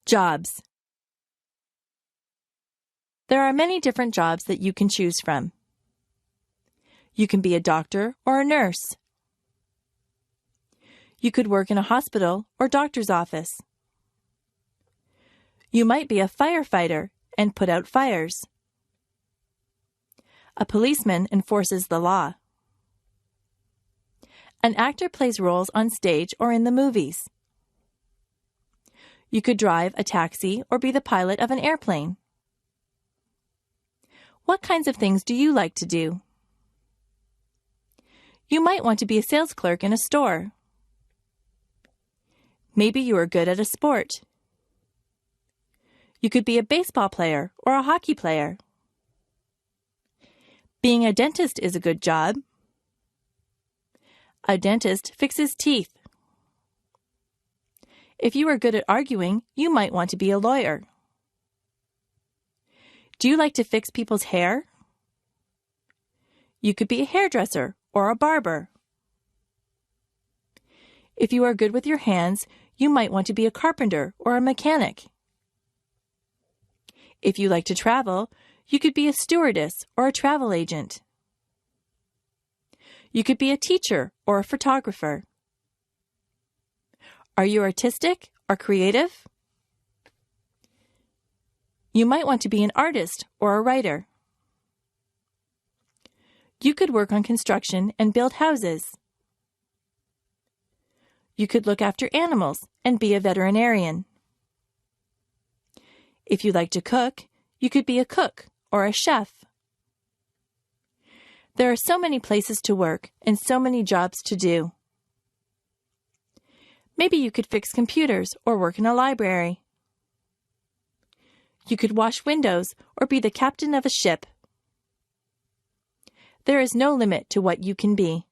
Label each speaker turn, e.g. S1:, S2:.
S1: Jobs. There are many different jobs that you can choose from. You can be a doctor or a nurse. You could work in a hospital or doctor's office. You might be a firefighter and put out fires. A policeman enforces the law. An actor plays roles on stage or in the movies. You could drive a taxi or be the pilot of an airplane. What kinds of things do you like to do? You might want to be a sales clerk in a store. Maybe you are good at a sport. You could be a baseball player or a hockey player. Being a dentist is a good job. A dentist fixes teeth. If you are good at arguing, you might want to be a lawyer. Do you like to fix people's hair? You could be a hairdresser or a barber. If you are good with your hands, you might want to be a carpenter or a mechanic. If you like to travel, you could be a stewardess or a travel agent. You could be a teacher or a photographer. Are you artistic or creative? You might want to be an artist or a writer. You could work on construction and build houses. You could look after animals and be a veterinarian. If you like to cook, you could be a cook or a chef. There are so many places to work and so many jobs to do. Maybe you could fix computers or work in a library. You could wash windows or be the captain of a ship. There is no limit to what you can be.